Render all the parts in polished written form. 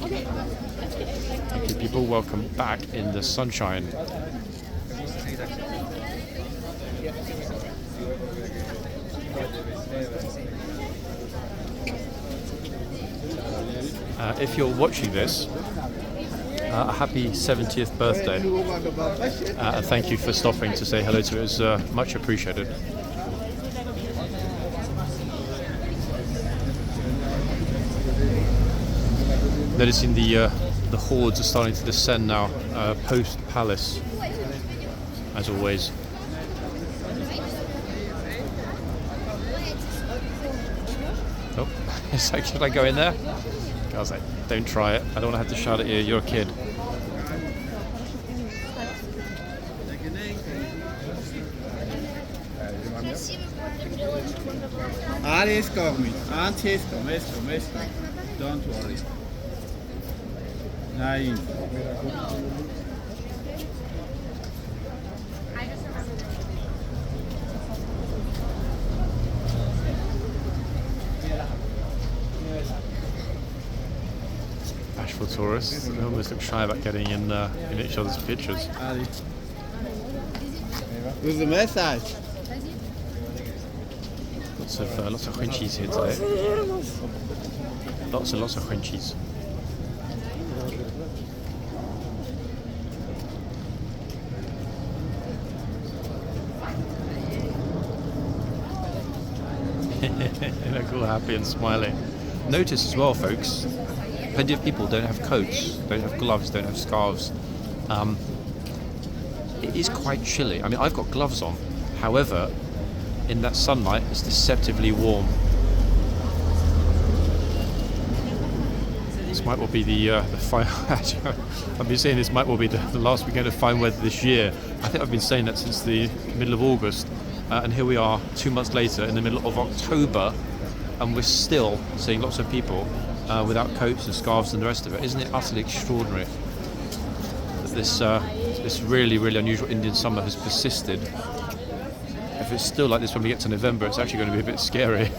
Okay, people, welcome back in the sunshine. If you're watching this, a happy 70th birthday, and thank you for stopping to say hello to us. Much appreciated. Noticing the hordes are starting to descend now, post palace, as always. Oh, it's like, should I go in there? I was like, don't try it. I don't want to have to shout at you. You're a kid. Ali's coming. Auntie's coming. Don't worry. Nine. Bashful tourists. They almost look shy about getting in each other's pictures. Ali. Who's the message? Lots of Frenchies here today. Lots of Frenchies. They look all happy and smiling. Notice as well, folks, plenty of people don't have coats, don't have gloves, don't have scarves. It is quite chilly. I mean, I've got gloves on. However, in that sunlight, it's deceptively warm. This might well be the final. I've been saying this might well be the last weekend of fine weather this year. I think I've been saying that since the middle of August. And here we are 2 months later in the middle of October, and we're still seeing lots of people without coats and scarves and the rest of it. Isn't it utterly extraordinary that this really, really unusual Indian summer has persisted? If it's still like this when we get to November, it's actually going to be a bit scary.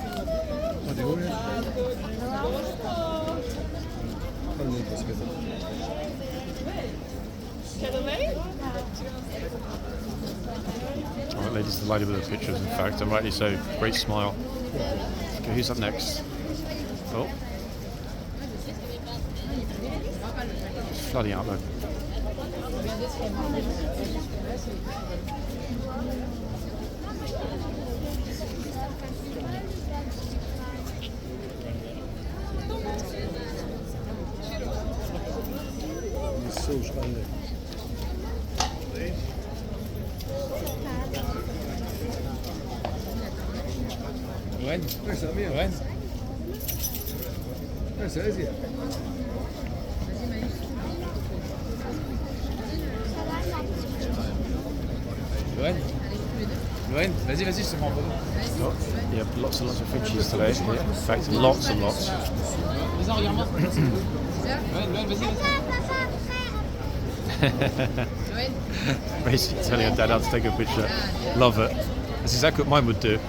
Ladies delighted with the pictures, in fact, and rightly so. Great smile. Okay, who's up next? Oh. It's flooding out though. When? When? Where's Asia? Loen, vas-y, je te prends un peu. Yeah, lots and lots of Frenchies today. In fact, lots and lots. Basically telling her dad how to take a picture. Love it. That's exactly what mine would do.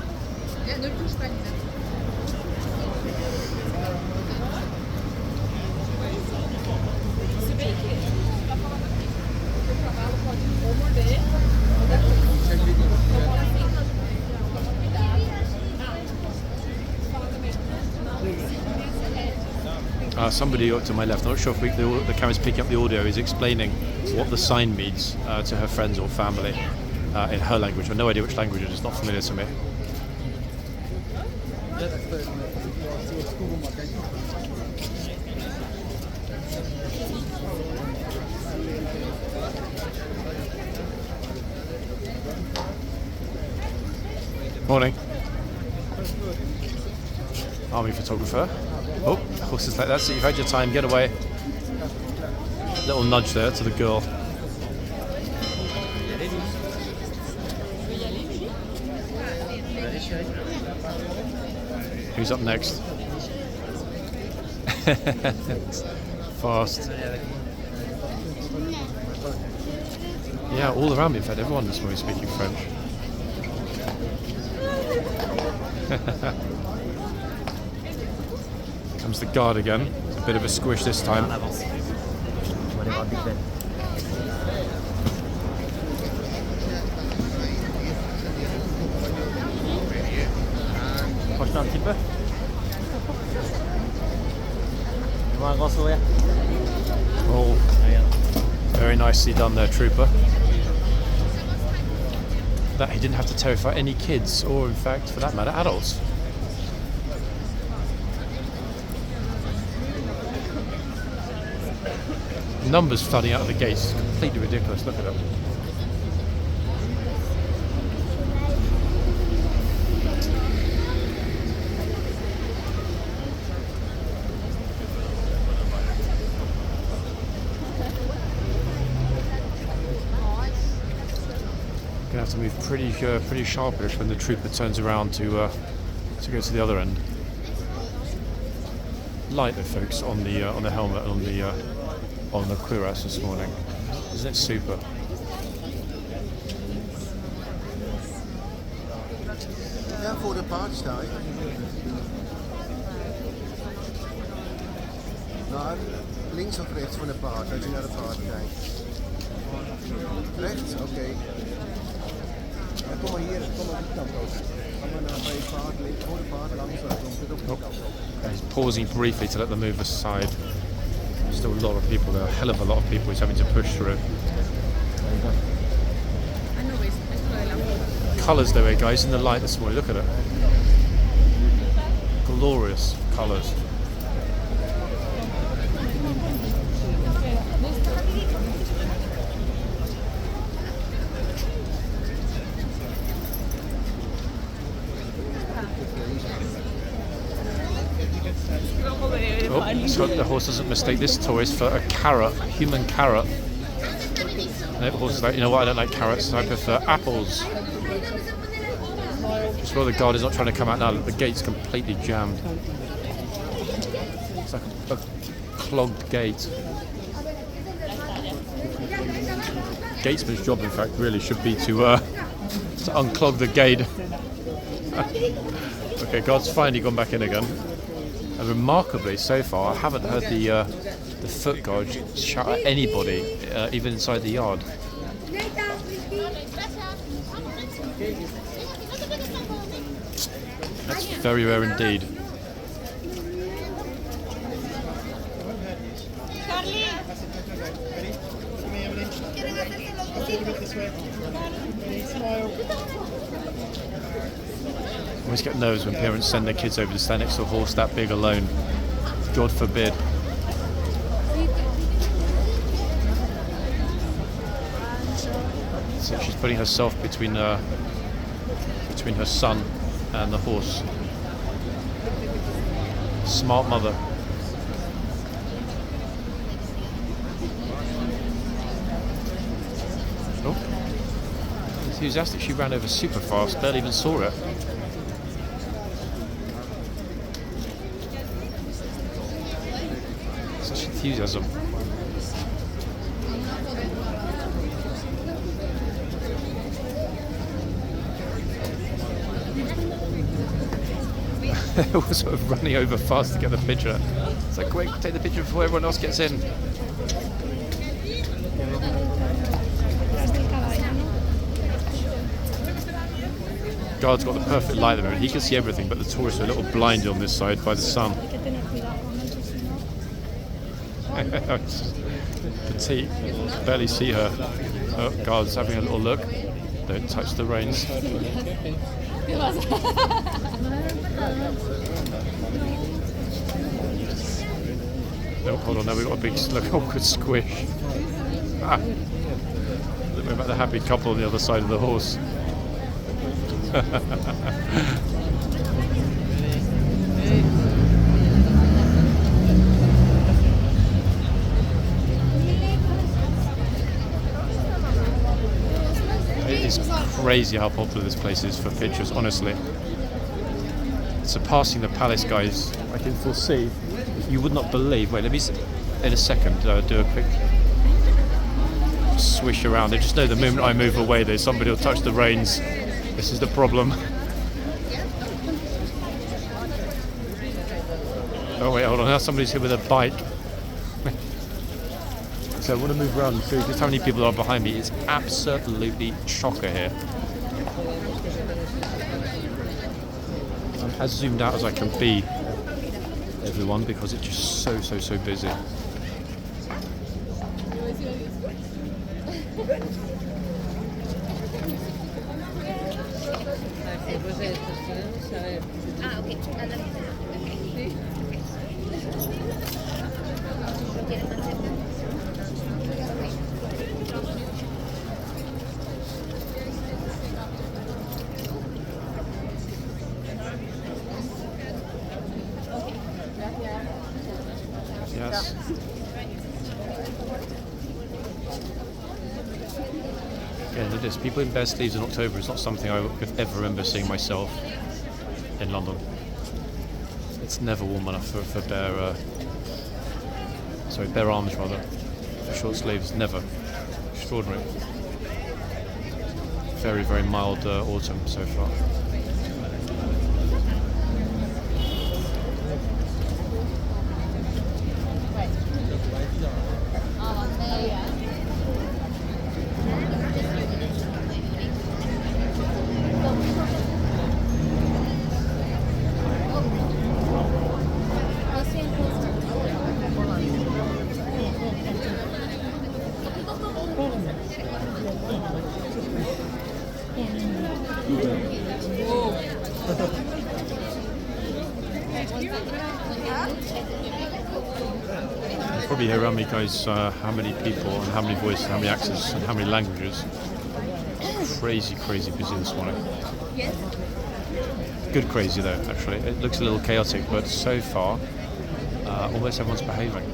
Somebody to my left, I'm not sure if the camera's picking up the audio, is explaining what the sign means to her friends or family in her language. I have no idea which language it is, it's not familiar to me. Morning. Army photographer. Oh, horses like that, so you've had your time, get away. Little nudge there to the girl. Who's up next? Fast. Yeah, all around me, in fact, everyone this morning speaking French. Comes the guard again. bit of a squish this time. Prochain un petit peu. Tu vois un grand sourire. Oh, very nicely done there, trooper. That he didn't have to terrify any kids, or in fact, for that matter, adults. Numbers flooding out of the gates, completely ridiculous. Look at them. Gonna have to move pretty sharpish when the trooper turns around to go to the other end. Light though, folks, on the helmet and on the cuirass this morning. Isn't it super? Ja, voor de paard sta ik. Naar links of rechts van de paard, als je naar de paard kijkt. Rechts? Oké. Ja, kom maar hier, kom maar die kant ook. Ga maar naar bij het paard, voor de paard, langs waar komt het op die kant ook. He's pausing briefly to let them move aside. There's still a lot of people there, a hell of a lot of people he's having to push through. Colours though, guys, in the light this morning, look at it. Glorious colours. Oh, let's hope the horse doesn't mistake this tourist for a carrot, a human carrot. No, the horse is like, you know what, I don't like carrots, I prefer apples. Just while the guard is not trying to come out now, the gate's completely jammed. It's like a clogged gate. Gatesman's job, in fact, really should be to unclog the gate. Okay, guard's finally gone back in again. And remarkably, so far, I haven't heard the foot guard shout at anybody, even inside the yard. That's very rare indeed. I always get nervous when parents send their kids over to stand next to a horse that big alone. God forbid. So she's putting herself between her son and the horse. Smart mother. Oh, enthusiastic. She ran over super fast. Barely even saw it. Such enthusiasm. They're all sort of running over fast to get the picture. It's like, quick, take the picture before everyone else gets in. Guard's got the perfect light at the moment. He can see everything, but the tourists are a little blinded on this side by the sun. Petite, barely see her. Oh, guard's having a little look. Don't touch the reins. No, hold on, now we've got a big, look, awkward squish. Ah. Look about the happy couple on the other side of the horse. It is crazy how popular this place is for pictures, honestly. Surpassing the palace, guys. I can foresee. You would not believe. Wait, let me in a second do a quick swish around. I just know the moment I move away, there's somebody will touch the reins. This is the problem. Oh, Oh wait, hold on. Now somebody's here with a bike. So I want to move around and show you just how many people are behind me. It's absolutely chocker here. I'm as zoomed out as I can be, everyone, because it's just so busy. Ah, ok. Yes. Yeah, look at this. People in bare sleeves in October is not something I could ever remember seeing myself in London. It's never warm enough for bare arms rather. For short sleeves, never. Extraordinary. Very mild autumn so far. Probably hear around me, guys, how many people and how many voices, how many accents and how many languages. Crazy busy this morning. Good crazy though, actually. It looks a little chaotic, but so far, almost everyone's behaving.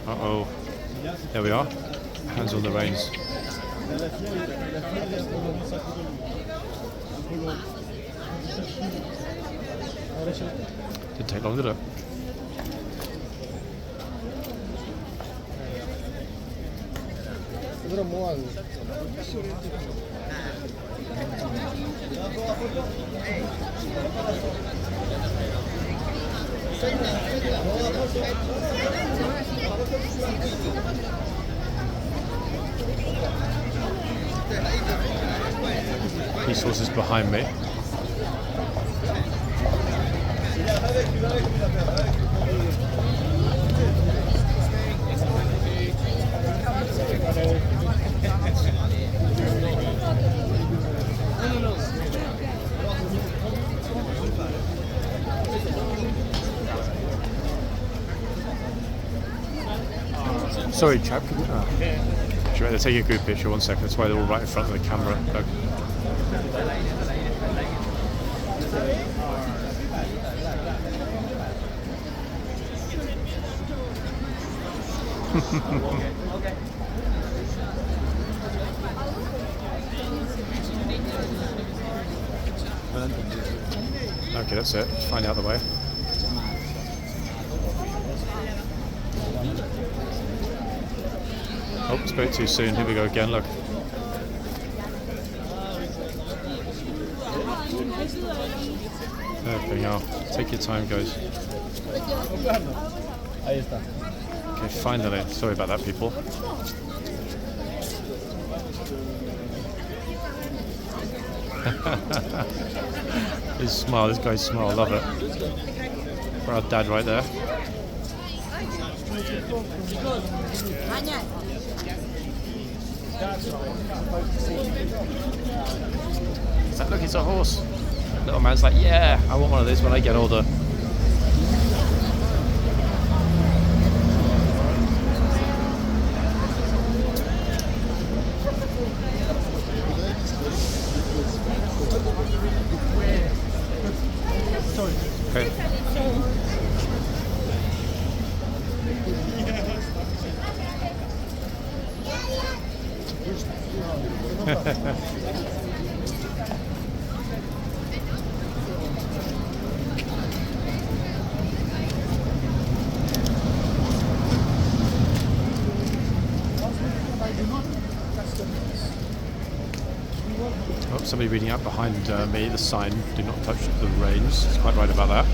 Uh-oh. There we are. Hands on the reins. Didn't take long, did it? These horses behind me. Sorry, chap. Should I take a good picture? 1 second. That's why they're all right in front of the camera. Look. Okay, that's it. Find out the way. Oh, spoke too soon. Here we go again. Look. There we go. Take your time, guys. Okay, finally. Sorry about that, people. His smile, this guy's smile, love it. Proud dad right there. Look, it's a horse. Little man's like, yeah, I want one of these when I get older. Okay. somebody reading out behind me the sign, do not touch the reins. It's quite right about that.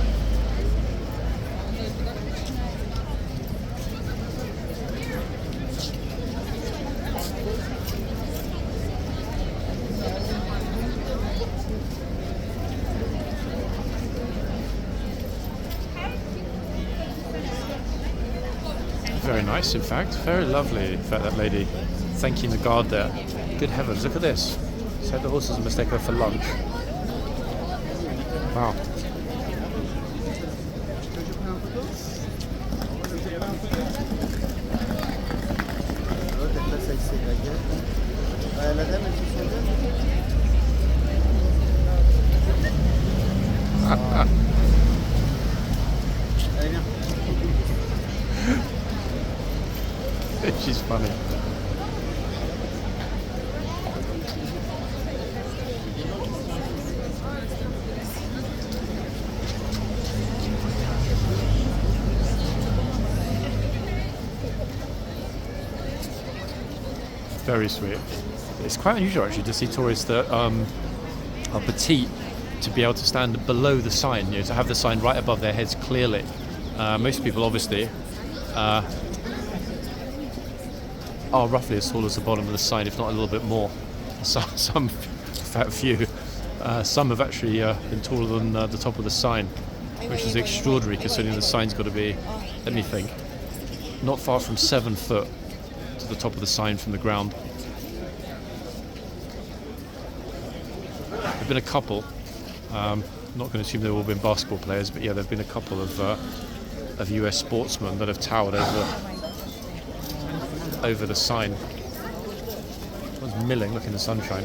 Very nice, in fact. Very lovely, in fact, that lady thanking the guard there. Good heavens, look at this. Said the horses are mistaken for lunch. Wow. La dame, elle Allez, viens. She's funny. Very sweet. It's quite unusual actually to see tourists that are petite to be able to stand below the sign, to have the sign right above their heads clearly. Most people obviously are roughly as tall as the bottom of the sign, if not a little bit more. Some fat few. Some have actually been taller than the top of the sign, which is extraordinary considering the sign's got to be, let me think, not far from 7 foot to the top of the sign from the ground. There've been a couple, I'm not going to assume they've all been basketball players, but yeah, there've been a couple of US sportsmen that have towered over the sign. One's milling, look in the sunshine.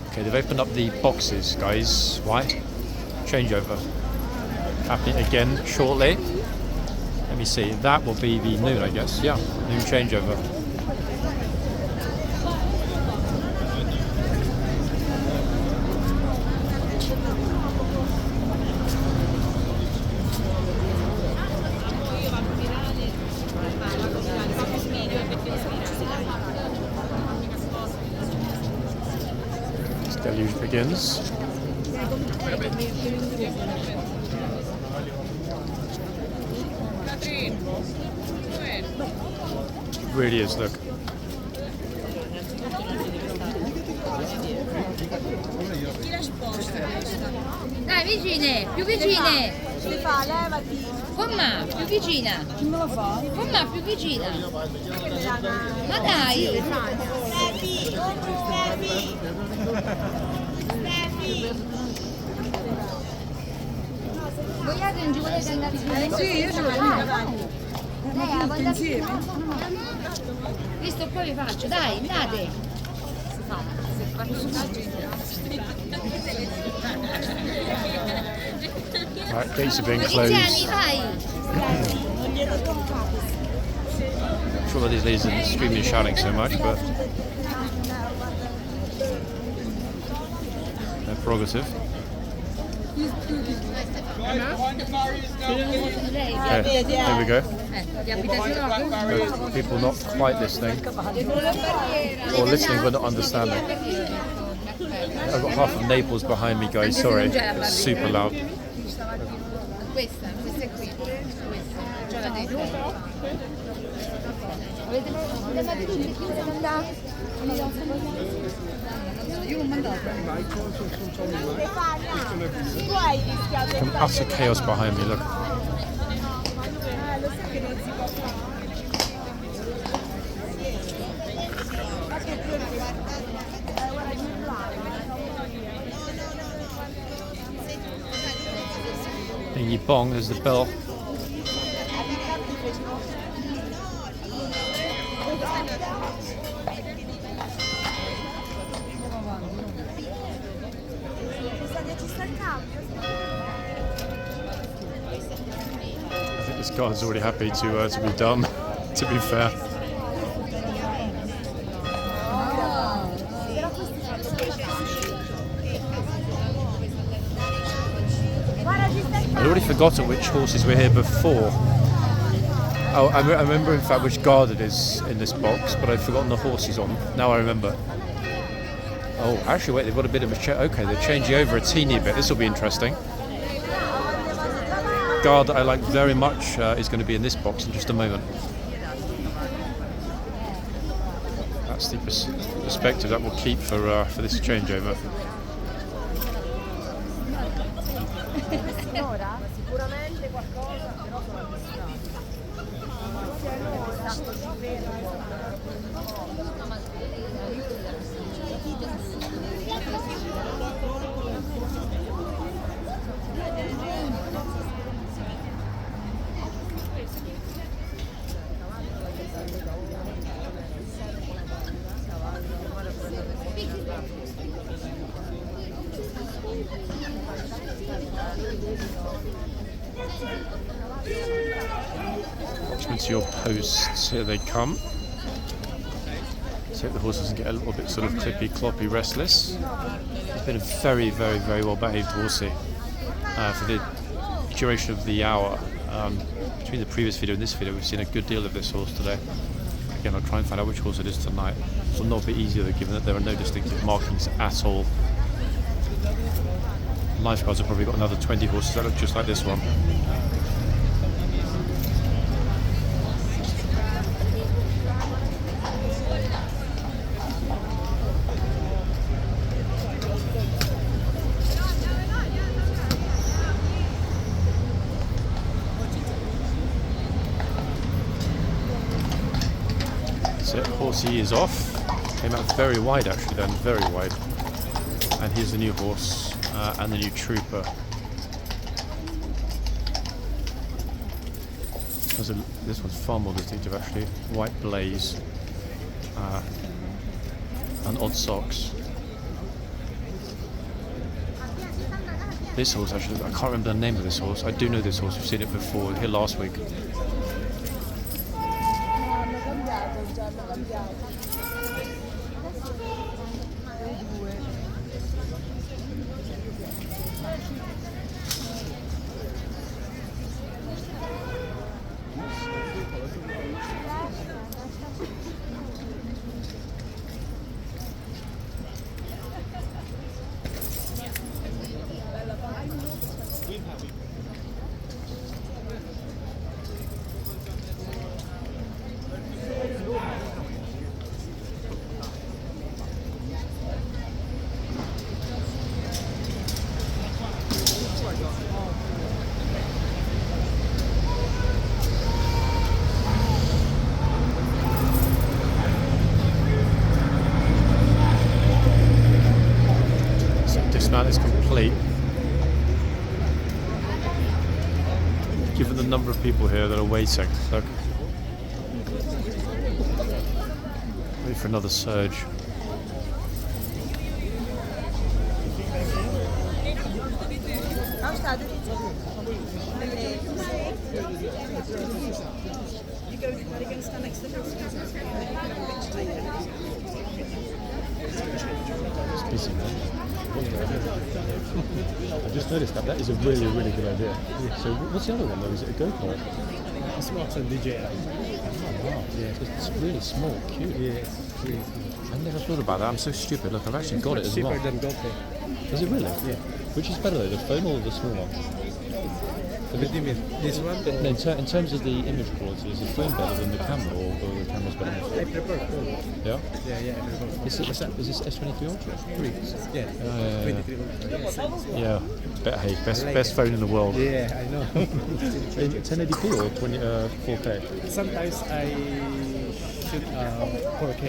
Okay, they've opened up the boxes, guys. Why? Changeover. Happening again shortly. Let me see. That will be the noon, I guess. Yeah, noon changeover. Deluge begins. It really is, look. Dai, vicine, più vicine. Si fa, levati. Comma, più vicina. Chi me lo fa? Comma, più vicina. Ma dai. Vogliate non ci volete andare insieme? Sì, io ce l'ho lei insieme. Visto poi vi faccio, dai, andate. Right, gates are being closed. I'm sure that these ladies are screaming and shouting so much, but their prerogative. Okay, there we go. Good. People not quite listening, or listening but not understanding. I've got half of Naples behind me, guys. Sorry, it's super loud. Questa è qui. C'ho la dentro. Avete tutti chi siamo andati? Io l'ho mandato. Some utter chaos behind me, look. And you bong, there's the bell. I think this guard's already happy to be done, to be fair. I'd already forgotten which horses were here before. Oh, I remember in fact which guard it is in this box, but I'd forgotten the horses on. Now I remember. Oh, actually, wait, they've got a bit of a okay, they're changing over a teeny bit. This will be interesting. Guard that I like very much is going to be in this box in just a moment. That's the perspective that we'll keep for this changeover. Watchmen to your posts, here they come. So the horse doesn't get a little bit sort of clippy, cloppy, restless. It's been a very, very, very well behaved horsey for the duration of the hour. Between the previous video and this video, we've seen a good deal of this horse today. Again, I'll try and find out which horse it is tonight. It will not be easier, given that there are no distinctive markings at all. Lifeguards have probably got another 20 horses that look just like this one. So horsey is off. Came out very wide actually then, very wide. And here's the new horse. And the new trooper. This one's far more distinctive actually. White blaze and odd socks. This horse actually, I can't remember the name of this horse. I do know this horse, we've seen it before, here last week. Dismount is complete. Given the number of people here that are waiting, look. Wait for another surge. It's busy, man. I just noticed that is a really, really good idea. Yeah. So what's the other one though? Is it a go-kart? It's not a DJ. Oh wow, yeah, it's really small, cute. Yeah, it's really small. I never thought about that, I'm so stupid. Look, I've actually got it as well. Cheaper than GoPro. Is it really? Yeah. Which is better though, the phone or the small one? What do you mean? This one? No, in terms of the image quality, is the phone better than the camera or the camera's better? I prefer phone. Yeah? Yeah, I prefer phone. Is this S23 Ultra? 3. Yeah. 23 Ultra. Yeah, better best phone in the world. Yeah, I know. 1080p or 4K? Sometimes I shoot 4K,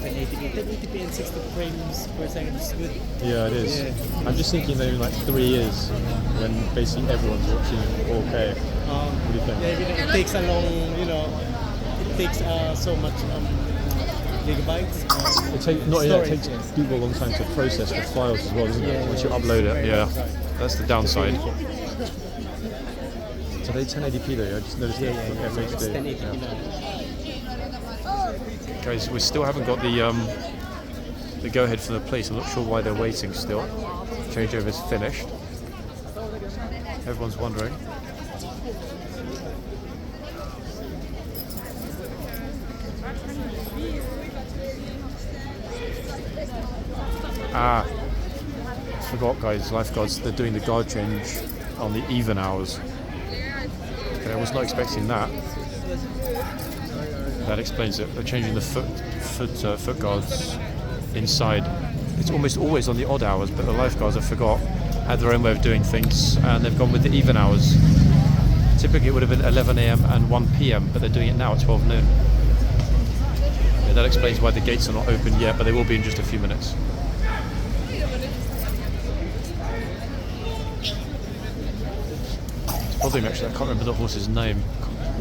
1080p. 1080p and 60 frames per second is good. Yeah, it is. Yeah. I'm just thinking that in like 3 years, when basically everyone's watching 4K, what do you think? Yeah, it takes a long, it takes so much gigabytes. It takes people a long time to process the files as well, doesn't it? Once you upload it, yeah. That's the downside. So they 1080p though, I just noticed that It's FHD. 1080p now. Guys, we still haven't got the go-ahead from the police. I'm not sure why they're waiting still. Changeover's finished. Everyone's wondering. Ah, forgot, guys. Lifeguards, they're doing the guard change on the even hours. Okay, I was not expecting that. That explains it. They're changing the foot guards inside. It's almost always on the odd hours, but the lifeguards, I forgot, had their own way of doing things, and they've gone with the even hours. Typically it would have been 11 a.m. and 1 p.m, but they're doing it now at 12 noon. Yeah, that explains why the gates are not open yet, but they will be in just a few minutes. It's bothering me actually, I can't remember the horse's name.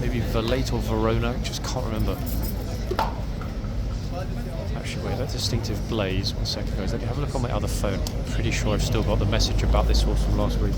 Maybe Valate or Verona, just can't remember. Actually, wait, that distinctive blaze. 1 second, guys. Let me have a look on my other phone. I'm pretty sure I've still got the message about this horse from last week.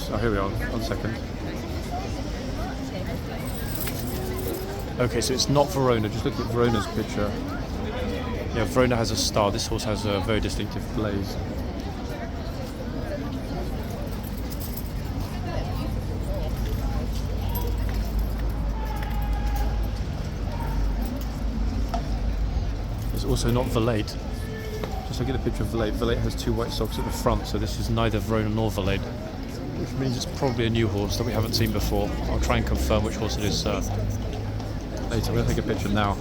Oh, here we are. 1 second. Okay, so it's not Verona. Just look at Verona's picture. Yeah, Verona has a star. This horse has a very distinctive blaze. It's also not Valate. Just look at the picture of Valate. Valate has 2 white socks at the front, so this is neither Verona nor Valate. Which means it's probably a new horse that we haven't seen before. I'll try and confirm which horse it is later. I'm going to take a picture now.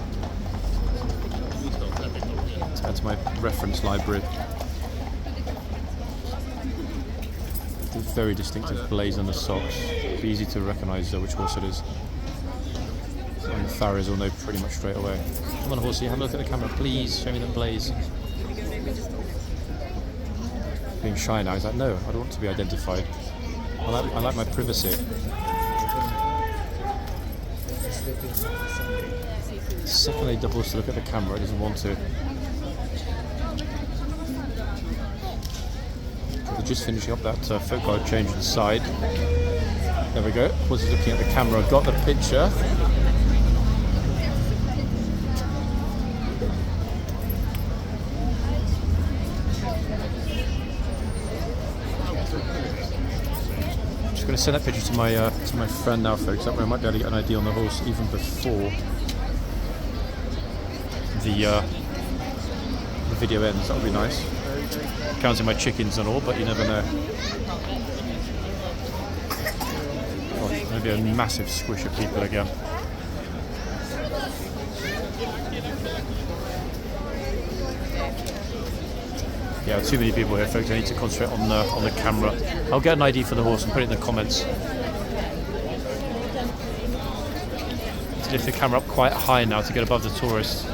Let's add to my reference library. The very distinctive blaze on the socks. It'll be easy to recognise which horse it is. And farriers will know pretty much straight away. Come on, horsey, have a look at the camera, please. Show me the blaze. Being shy now, he's like, no, I don't want to be identified. I like my privacy. The second they doubles to look at the camera, it doesn't want to. We're just finishing up that foot guard change inside. There we go. Was he looking at the camera? Got the picture. I'm going to send that picture to my friend now, folks. That way I might be able to get an idea on the horse even before the video ends. That would be nice. Counting my chickens and all, but you never know. Oh, there's going to be a massive squish of people again. Yeah, too many people here, folks. I need to concentrate on the camera. I'll get an ID for the horse and put it in the comments. To lift the camera up quite high now to get above the tourists.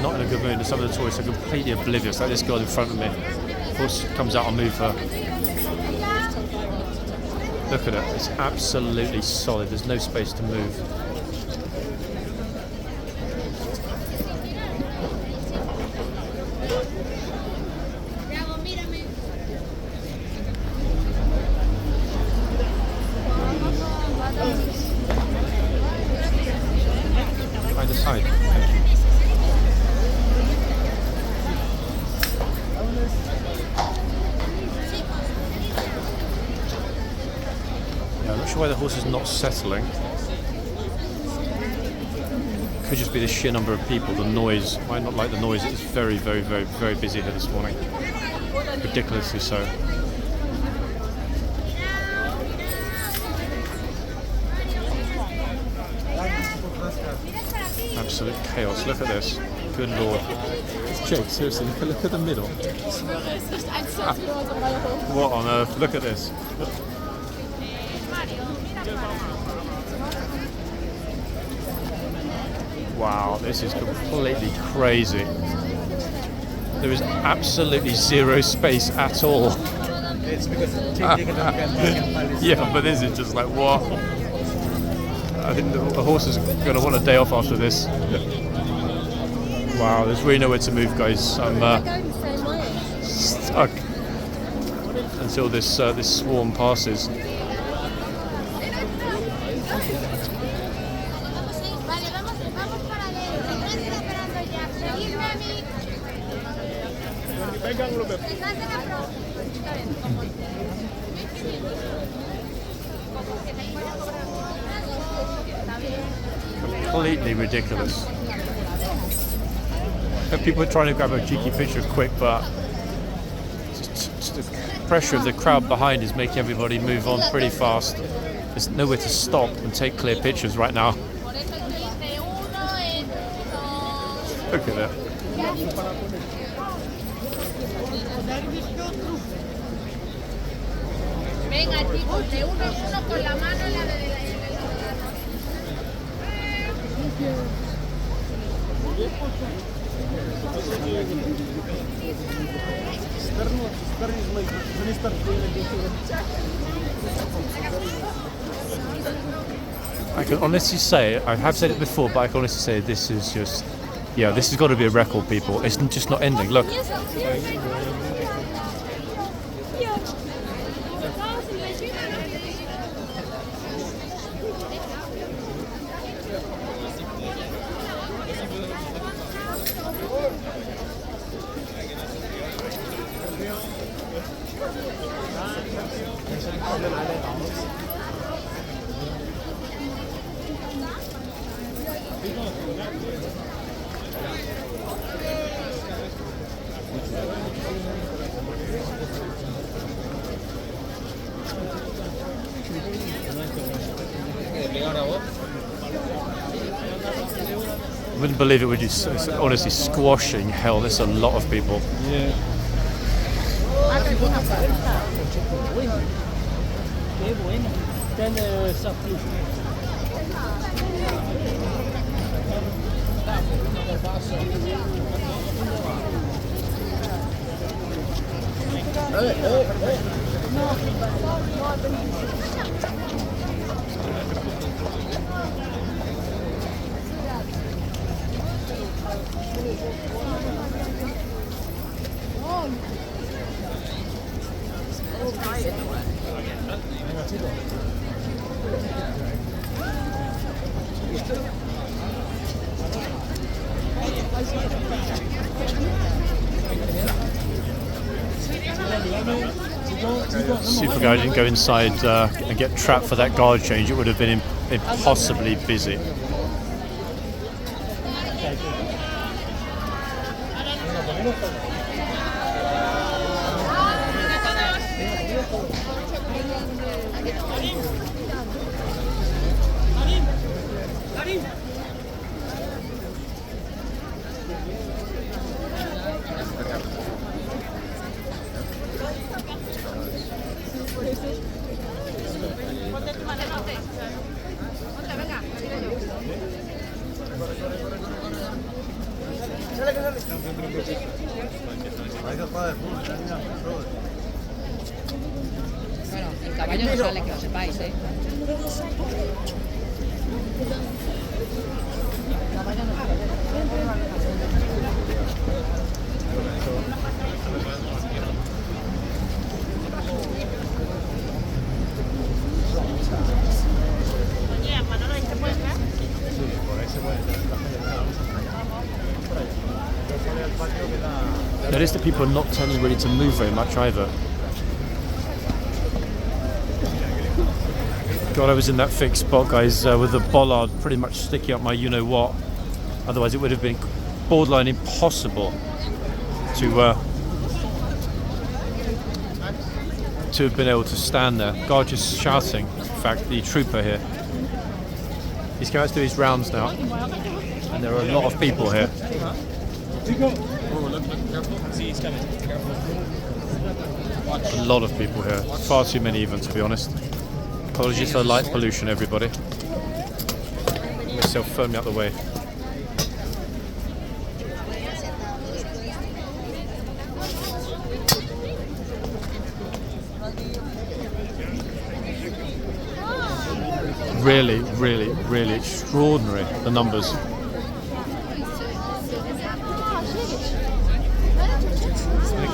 Not in a good mood, and some of the tourists are completely oblivious, like this girl in front of me. Horse comes out, I'll move her. Look at it, it's absolutely solid, there's no space to move. Either side, thank you. I'm not sure why the horse is not settling. Could just be the sheer number of people, the noise. Might not like the noise, it's very, very, very, very busy here this morning. Ridiculously so. absolute chaos. Look at this. Good lord. Jake, seriously, look at the middle. What on earth? Look at this. Wow, this is completely crazy. There is absolutely zero space at all. It's because Buckingham Yeah, but this is just like, what? I think the horse is going to want a day off after this. Wow, there's really nowhere to move, guys. I'm stuck until this this swarm passes. Completely ridiculous. People are trying to grab a cheeky picture quick, but just the pressure of the crowd behind is making everybody move on pretty fast. There's nowhere to stop and take clear pictures right now. Look at that. Venga, chicos, de uno en uno con la mano en la de I can honestly say, I have said it before, but I can honestly say this is just, yeah, this has got to be a record, people. It's just not ending. Look. I wouldn't believe it, would you? It's honestly squashing hell. There's a lot of people. Yeah. Super guy didn't go inside and get trapped for that guard change. It would have been impossibly busy. Bueno, el caballo no sale, que lo sepáis, ¿eh? Notice that people are not turning really to move very much either. God, I was in that fixed spot, guys, with the bollard pretty much sticking up my you-know-what. Otherwise it would have been borderline impossible to have been able to stand there. Guard just shouting. In fact, the trooper here. He's going to do his rounds now. And there are a lot of people here. A lot of people here. Far too many even, to be honest. Apologies for light pollution, everybody. Get myself firmly out the way. Really, really, really extraordinary, the numbers.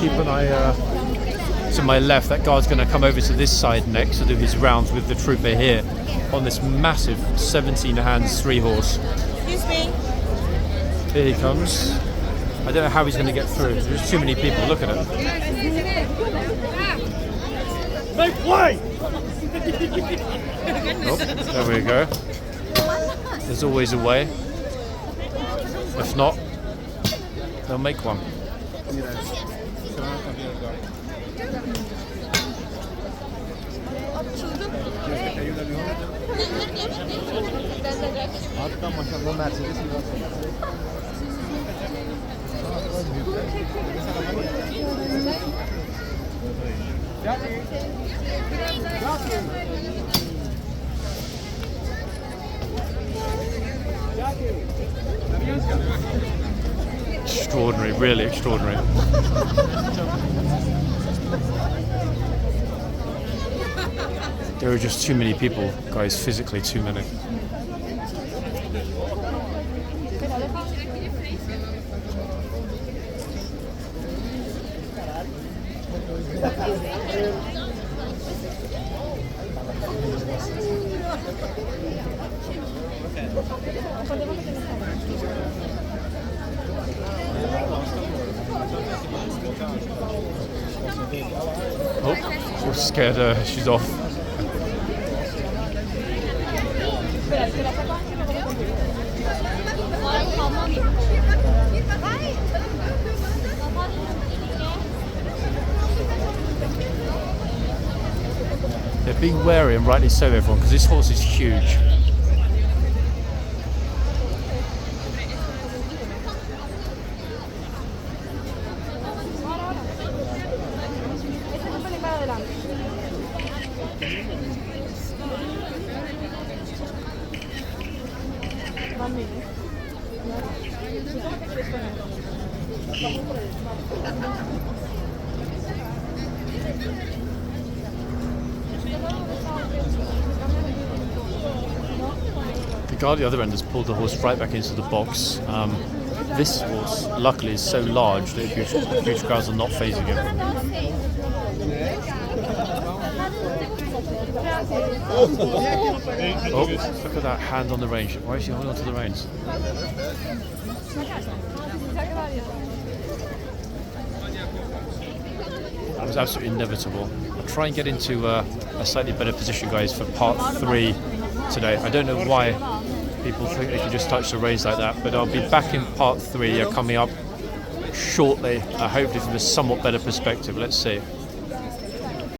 Keep an eye to my left. That guard's going to come over to this side next to do his rounds with the trooper here on this massive 17 hands 3-horse. Excuse me. Here he comes. I don't know how he's going to get through. There's too many people. Look at it. Make way! Oh, there we go. There's always a way. If not, they'll make one. Hatta maşallah Mercedes Extraordinary, really extraordinary. There are just too many people, guys, physically too many. Oh, we're scared she's off. They're being wary, and rightly so, everyone, because this horse is huge. The guard at the other end has pulled the horse right back into the box. This horse, luckily, is so large that huge crowds are not phasing him. Oh, look at that hand on the reins. Why is she holding on to the reins? That was absolutely inevitable. I'll try and get into a slightly better position, guys, for part 3 today. I don't know why people think they can just touch the reins like that, but I'll be back in part 3 coming up shortly, hopefully from a somewhat better perspective. Let's see.